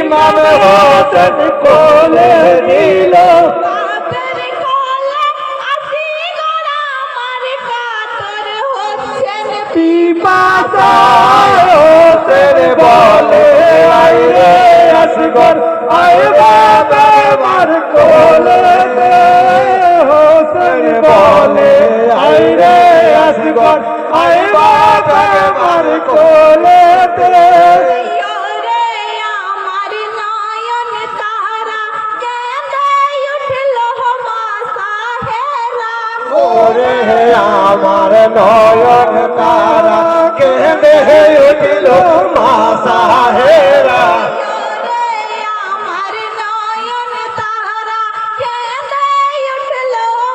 ইমাম হোসেন কোলে নিল হোসেন বলে আইরে আসগর আয় বাবা আমার কোলে হোসেন বলে আইরে আসগর আয় বাবা আমার কোলে আমার নয়ন তারা কেঁদে উঠিল মা সাহেরা আমার নয়ন তারা কেঁদে উঠল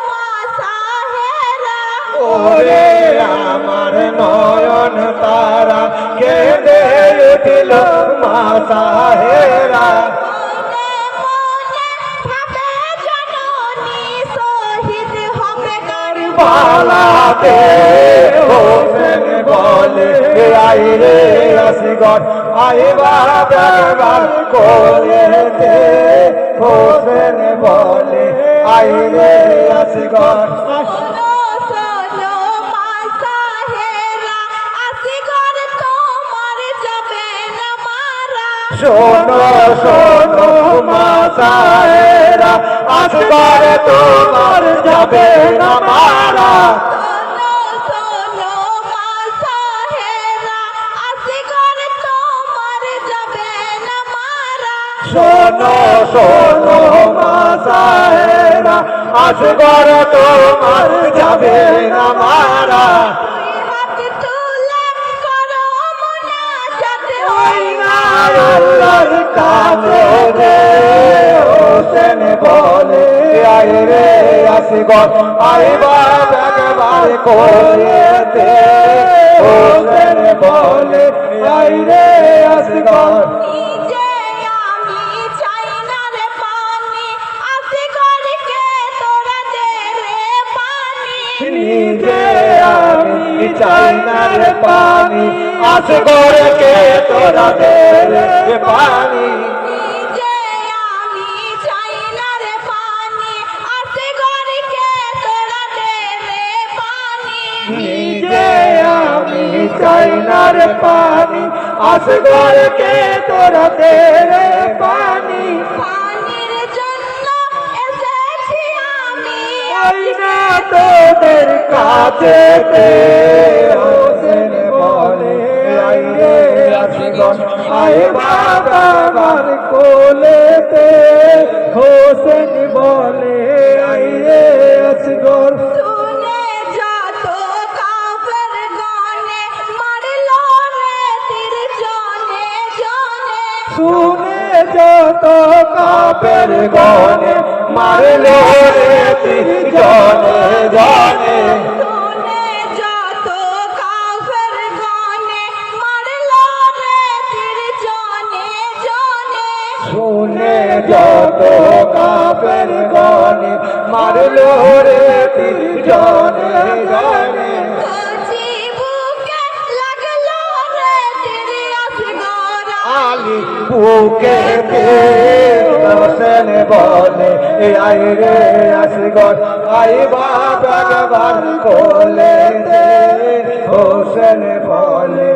মা সাহেরা ওরে আমার নয়ন তারা কেঁদে উঠিল মা সাহেরা পালাতে হোসেন বলে আইরে আসগর আই বাবার কোলেতে হোসেন বলে আইরে আসগর শোনো শোনো মা সাহেরা আসগর তোমার যাবে না মারা শোনো শোনো মা সাহেরা আসগর তোমার যাবে না মারা আল্লাহর কাছে হোসেন বলে আইরে আসগর আই বাবা একবার কোলেতে হোসেন বলে আইরে আসগর নিজে আমি চাই না রে পানি আসগর কে তোরা দে রে পানি নিজে আমি চাই না রে পানি আসগর কে তোরা দে রে পানি নিজে আমি চাই না রে পানি আসগর কে তোরা দে রে পানি পানির জন্য এসেছি আমি আইনা তোদের কাছে হোসেন বলে আইরে আসগর আয় বাবার কোলেতে হোসেন বলে আইরে আসগর শুনে যত কাফের গানে মারলো রে তীর জনে জনে শুনে যত কাপের গনে মারলো রে তীর জনে জনে শুনে যত কাফের গানে মারলো রে তীর জনে জনে শুনে যত কাপের গনে মারলো রে তীর জনে জনে কচি বুকে লাগলো রে তীর আসগর আলী বুকে হোসেন বলে আইরে আসগর আই বাবা একবার কোলেতে হোসেন বলে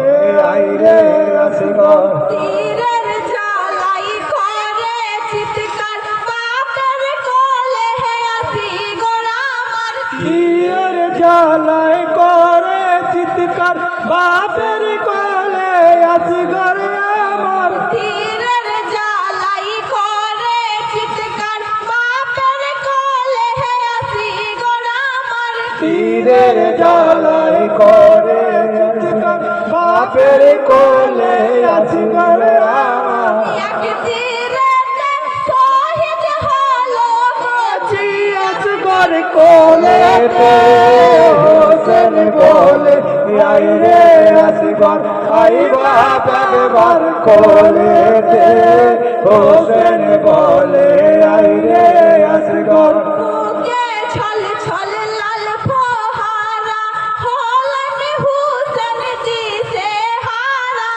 আইরে আসগর তীরের জ্বালাই করে চিৎকার বাপের কোলে আসগর আমার তীর জ্বালায় করে চিৎকার বাপের কোলে আসগর আমার তীরের জ্বালাই করে চিৎকার বাপের কোলে আসগর আমার তীরের জ্বালায় করে চিৎকার বাপের কোলে আসগর আমার এক তীরেতে শহীদ হলো কচি আসগর কোলেতে হোসেন বলে আইরে আসগর আই বাবা একবার কোলেতে হোসেন বলে আইরে আসগর বুকে ছল ছল লাল ফোহারা হলেন হুসেন দিশে হারা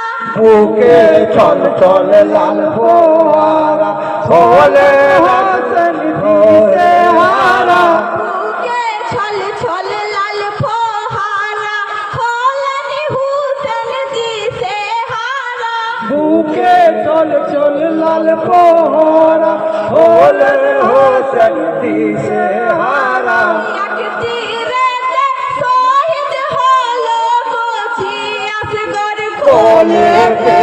বুকে চল চল লাল ফোয়ারা হলে হাসান দিশে হারা বুকে ছল ছল লাল ফোহারা হলেন হুসেন দিশে হারা বুকে চল চল লাল ফোয়ারা হলে হাসান দিশে হারা এক তীরেতে শহীদ হলো কচি আসগর কোলেতে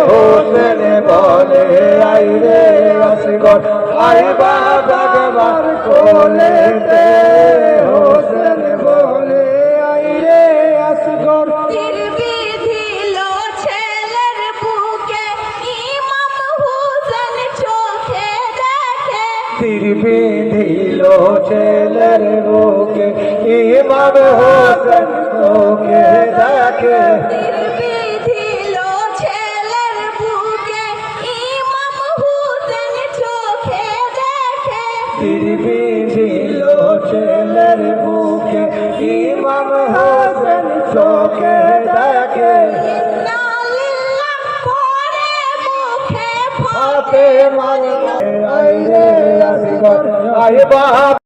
হোসেন বলে আই রে আসগর আই বাবা গবার কোলেতে হোসেন বলে আই রে আসগর তীর বিধিল ছেলের বুকে ইমাম হুসেন চোখে দেখে তীর বিধিল ছেলের বুকে ইমাম হোসেন চোখে দেখে তীর বিধিল ছেলের বুকে ইমাম হুসেন চোখে দেখে তীর বিধিল ছেলের বুকে ইমাম হোসেন চোখে দেখে ইন্না লিল্লাহ পরে মুখে হাতে মারে আই রে আসগর আই বাবা